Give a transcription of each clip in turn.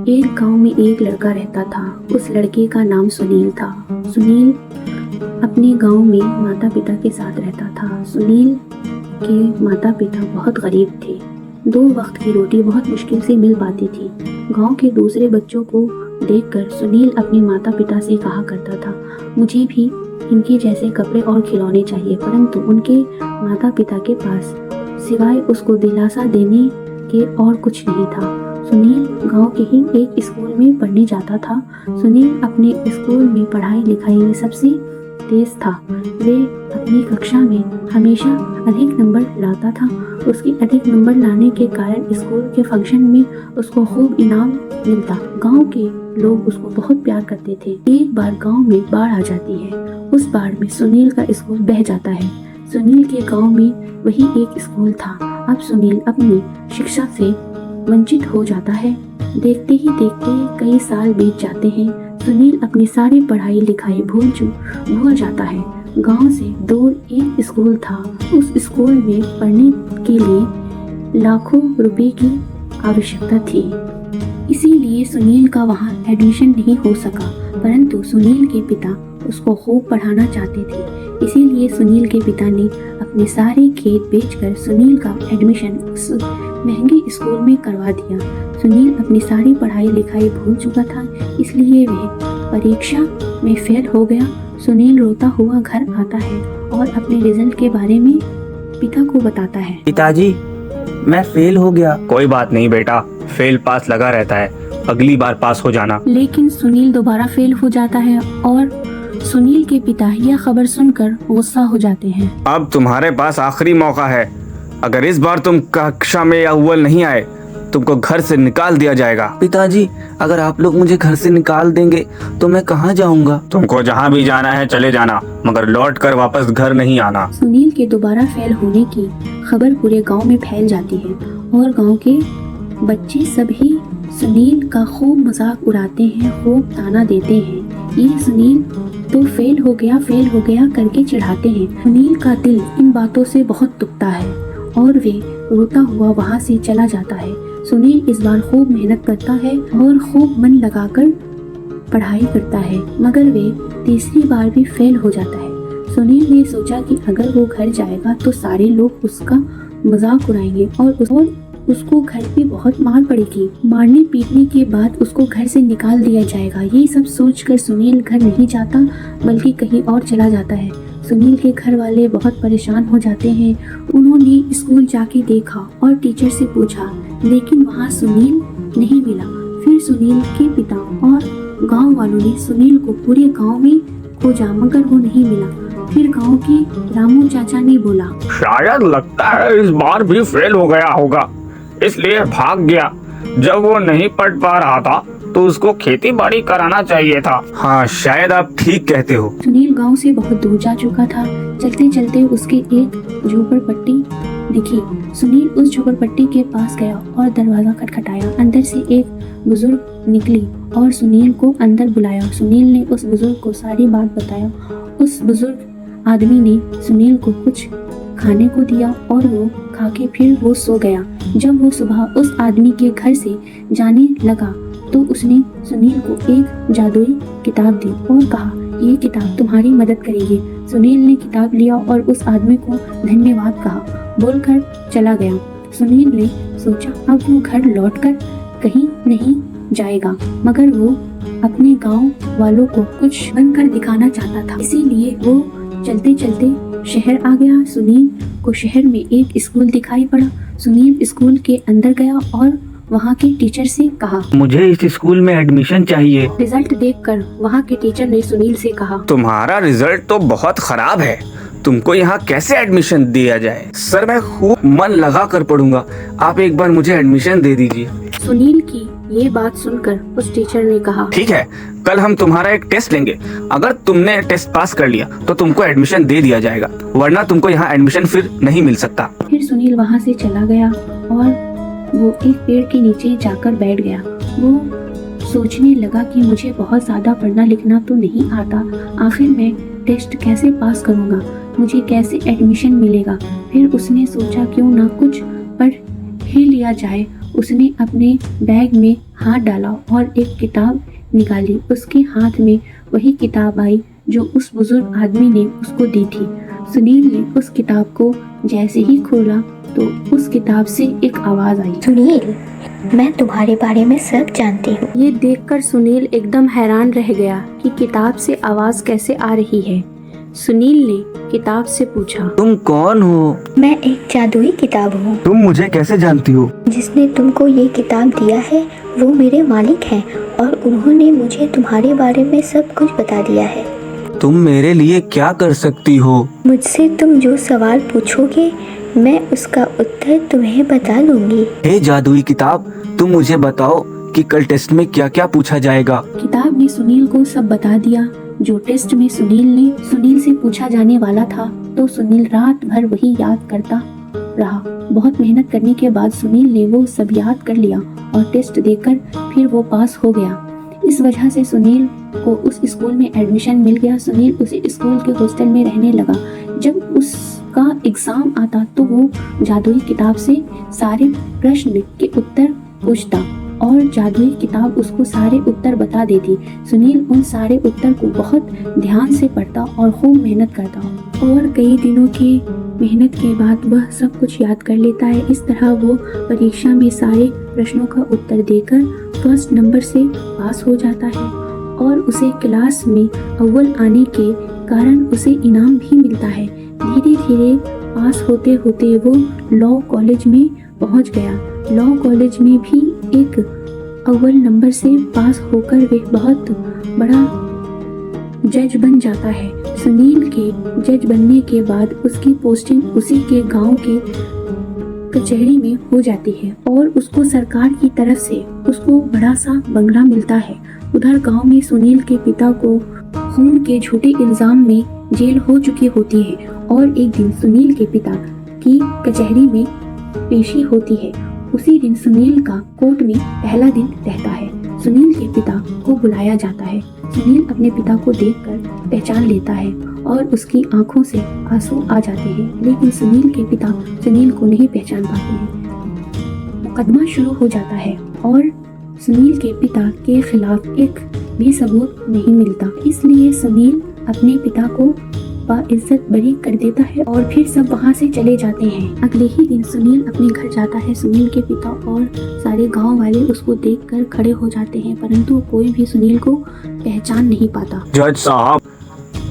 एक गांव में एक लड़का रहता था। उस लड़के का नाम सुनील था। सुनील अपने गांव में माता पिता के साथ रहता था। सुनील के माता पिता बहुत गरीब थे। 2 वक्त की रोटी बहुत मुश्किल से मिल पाती थी। गांव के दूसरे बच्चों को देखकर सुनील अपने माता पिता से कहा करता था, मुझे भी इनके जैसे कपड़े और खिलौने चाहिए। परंतु उनके माता पिता के पास सिवाय उसको दिलासा देने के और कुछ नहीं था। सुनील गांव के ही एक स्कूल में पढ़ने जाता था। सुनील अपने स्कूल में पढ़ाई लिखाई में सबसे तेज था। वे अपनी कक्षा में हमेशा अधिक नंबर लाता था। उसके अधिक नंबर लाने के कारण स्कूल के फंक्शन में उसको खूब इनाम मिलता। गांव के लोग उसको बहुत प्यार करते थे। एक बार गांव में बाढ़ आ जाती है। उस बाढ़ में सुनील का स्कूल बह जाता है। सुनील के गांव में वही एक स्कूल था। अब सुनील अपनी शिक्षा से वंचित हो जाता है। देखते ही देखते कई साल बीत जाते हैं। सुनील अपनी सारी पढ़ाई लिखाई भूल जाता है। गांव से दूर एक स्कूल था। उस स्कूल में पढ़ने के लिए लाखों रुपए की आवश्यकता थी। इसीलिए सुनील का वहां एडमिशन नहीं हो सका। परंतु सुनील के पिता उसको खूब पढ़ाना चाहते थे। इसीलिए सुनील के पिता ने अपने सारे खेत बेचकर सुनील का एडमिशन उस महंगे स्कूल में करवा दिया। सुनील अपनी सारी पढ़ाई लिखाई भूल चुका था, इसलिए वह परीक्षा में फेल हो गया। सुनील रोता हुआ घर आता है और अपने रिजल्ट के बारे में पिता को बताता है। पिताजी, मैं फेल हो गया। कोई बात नहीं बेटा, फेल पास लगा रहता है, अगली बार पास हो जाना। लेकिन सुनील दोबारा फेल हो जाता है और सुनील के पिता यह खबर सुनकर गुस्सा हो जाते हैं। अब तुम्हारे पास आखिरी मौका है। अगर इस बार तुम कक्षा में अव्वल नहीं आए, तुमको घर से निकाल दिया जाएगा। पिताजी, अगर आप लोग मुझे घर से निकाल देंगे तो मैं कहाँ जाऊँगा? तुमको जहाँ भी जाना है चले जाना, मगर लौट कर वापस घर नहीं आना। सुनील के दोबारा फेल होने की खबर पूरे गांव में फैल जाती है और गांव के बच्चे सभी सुनील का खूब मजाक उड़ाते हैं, खूब ताना देते हैं। ये सुनील तो फेल हो गया करके चिढ़ाते हैं। सुनील का दिल इन बातों से बहुत दुखता है और वे रोता हुआ वहाँ से चला जाता है। सुनील इस बार खूब मेहनत करता है और खूब मन लगाकर पढ़ाई करता है, मगर वे तीसरी बार भी फेल हो जाता है। सुनील ने सोचा कि अगर वो घर जाएगा तो सारे लोग उसका मजाक उड़ाएंगे और उसको घर पे बहुत मार पड़ेगी। मारने पीटने के बाद उसको घर से निकाल दिया जाएगा। ये सब सोचकर सुनील घर नहीं जाता बल्कि कहीं और चला जाता है। सुनील के घर वाले बहुत परेशान हो जाते हैं। उन्होंने स्कूल जाके देखा और टीचर से पूछा, लेकिन वहाँ सुनील नहीं मिला। फिर सुनील के पिता और गांव वालों ने सुनील को पूरे गांव में खोजा, मगर वो नहीं मिला। फिर गांव के रामू चाचा ने बोला, शायद लगता है इस बार भी फेल हो गया होगा, इसलिए भाग गया। जब वो नहीं पढ़ पा रहा था तो उसको खेती बाड़ी कराना चाहिए था। हाँ, शायद आप ठीक कहते हो। सुनील गांव से बहुत दूर जा चुका था। चलते चलते उसके एक झोपड़पट्टी दिखी। सुनील उस झोपड़पट्टी के पास गया और दरवाजा खटखटाया। अंदर से एक बुजुर्ग निकली और सुनील को अंदर बुलाया। सुनील ने उस बुजुर्ग को सारी बात बताया। उस बुजुर्ग आदमी ने सुनील को कुछ खाने को दिया और वो खाके फिर वो सो गया। जब वो सुबह उस आदमी के घर से जाने लगा तो उसने सुनील को एक जादुई किताब दी और कहा, ये किताब तुम्हारी मदद करेगी। सुनील ने किताब लिया और उस आदमी को धन्यवाद कहा, बोलकर चला गया। सुनील ने सोचा अब वो घर लौटकर कहीं नहीं जाएगा, मगर वो अपने गांव वालों को कुछ बनकर दिखाना चाहता था। इसीलिए वो चलते चलते शहर आ गया। सुनील को शहर में एक स्कूल दिखाई पड़ा। सुनील स्कूल के अंदर गया और वहाँ के टीचर से कहा, मुझे इस स्कूल में एडमिशन चाहिए। रिजल्ट देखकर वहाँ के टीचर ने सुनील से कहा, तुम्हारा रिजल्ट तो बहुत खराब है, तुमको यहाँ कैसे एडमिशन दिया जाए? सर, मैं खूब मन लगा कर पढ़ूंगा, आप एक बार मुझे एडमिशन दे दीजिए। सुनील की ये बात सुनकर उस टीचर ने कहा, ठीक है, कल हम तुम्हारा एक टेस्ट लेंगे। अगर तुमने टेस्ट पास कर लिया तो तुमको एडमिशन दे दिया जाएगा, वरना तुमको यहाँ एडमिशन फिर नहीं मिल सकता। फिर सुनील वहाँ से चला गया और वो एक पेड़ के नीचे जाकर बैठ गया। वो सोचने लगा कि मुझे बहुत ज्यादा पढ़ना लिखना तो नहीं आता, आखिर मैं टेस्ट कैसे पास करूँगा, मुझे कैसे एडमिशन मिलेगा। फिर उसने सोचा क्यों ना कुछ पढ़ ही लिया जाए। उसने अपने बैग में हाथ डाला और एक किताब निकाली। उसके हाथ में वही किताब आई जो उस बुजुर्ग आदमी ने उसको दी थी। सुनील ने उस किताब को जैसे ही खोला तो उस किताब से एक आवाज आई। सुनील, मैं तुम्हारे बारे में सब जानती हूँ। ये देखकर सुनील एकदम हैरान रह गया कि किताब से आवाज कैसे आ रही है। सुनील ने किताब से पूछा, तुम कौन हो? मैं एक जादुई किताब हूँ। तुम मुझे कैसे जानती हो? जिसने तुमको ये किताब दिया है वो मेरे मालिक हैं और उन्होंने मुझे तुम्हारे बारे में सब कुछ बता दिया है। तुम मेरे लिए क्या कर सकती हो? मुझसे तुम जो सवाल पूछोगे मैं उसका उत्तर तुम्हें बता दूंगी। हे जादुई किताब, तुम मुझे बताओ कि कल टेस्ट में क्या क्या पूछा जाएगा। किताब ने सुनील को सब बता दिया जो टेस्ट में सुनील से पूछा जाने वाला था। तो सुनील रात भर वही याद करता रहा। बहुत मेहनत करने के बाद सुनील ने वो सब याद कर लिया और टेस्ट देकर फिर वो पास हो गया। इस वजह से सुनील को उस स्कूल में एडमिशन मिल गया। सुनील उस स्कूल के हॉस्टल में रहने लगा। जब उसका एग्जाम आता तो वो जादुई किताब से सारे प्रश्न के उत्तर पूछता और जादुई किताब उसको सारे उत्तर बता देती। सुनील उन सारे उत्तर को बहुत ध्यान से पढ़ता और खूब मेहनत करता और कई दिनों की मेहनत के बाद वह सब कुछ याद कर लेता है। इस तरह वो परीक्षा में सारे प्रश्नों का उत्तर देकर फर्स्ट नंबर से पास हो जाता है और उसे क्लास में अव्वल आने के कारण उसे इनाम भी मिलता है। धीरे धीरे पास होते होते वो लॉ कॉलेज में पहुंच गया। लॉ कॉलेज में भी एक अव्वल नंबर से पास होकर वे बहुत बड़ा जज बन जाता है। सुनील के जज बनने के बाद उसकी पोस्टिंग उसी के गांव के कचहरी में हो जाती है और उसको सरकार की तरफ से उसको बड़ा सा बंगला मिलता है। उधर गांव में सुनील के पिता को खून के झूठे इल्जाम में जेल हो चुकी होती है और एक दिन सुनील के पिता की कचहरी में पेशी होती है। उसी दिन सुनील का कोर्ट में पहला दिन रहता है। सुनील के पिता को बुलाया जाता है। सुनील अपने पिता को देखकर पहचान लेता है और उसकी आंखों से आंसू आ जाते हैं, लेकिन सुनील के पिता सुनील को नहीं पहचान पाते हैं। मुकदमा शुरू हो जाता है और सुनील के पिता के खिलाफ एक भी सबूत नहीं मिलता। इसलिए सुनील अपने पिता को इज्जत बरी कर देता है और फिर सब वहाँ से चले जाते हैं। अगले ही दिन सुनील अपने घर जाता है। सुनील के पिता और सारे गांव वाले उसको देखकर खड़े हो जाते हैं, परंतु कोई भी सुनील को पहचान नहीं पाता। जज साहब,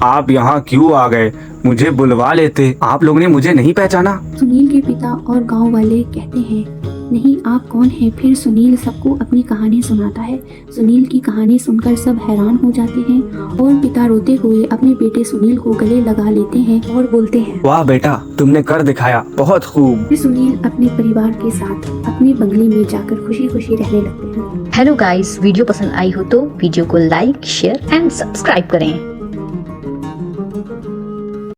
आप यहाँ क्यों आ गए? मुझे बुलवा लेते। आप लोगों ने मुझे नहीं पहचाना? सुनील के पिता और गांव वाले कहते हैं, नहीं, आप कौन हैं? फिर सुनील सबको अपनी कहानी सुनाता है। सुनील की कहानी सुनकर सब हैरान हो जाते हैं और पिता रोते हुए अपने बेटे सुनील को गले लगा लेते हैं और बोलते हैं, वाह बेटा, तुमने कर दिखाया, बहुत खूब। फिर सुनील अपने परिवार के साथ अपने बंगले में जाकर खुशी खुशी रहने लगते हैं। हेलो गाइस, वीडियो पसंद आई हो तो वीडियो को लाइक, शेयर एंड सब्सक्राइब करें।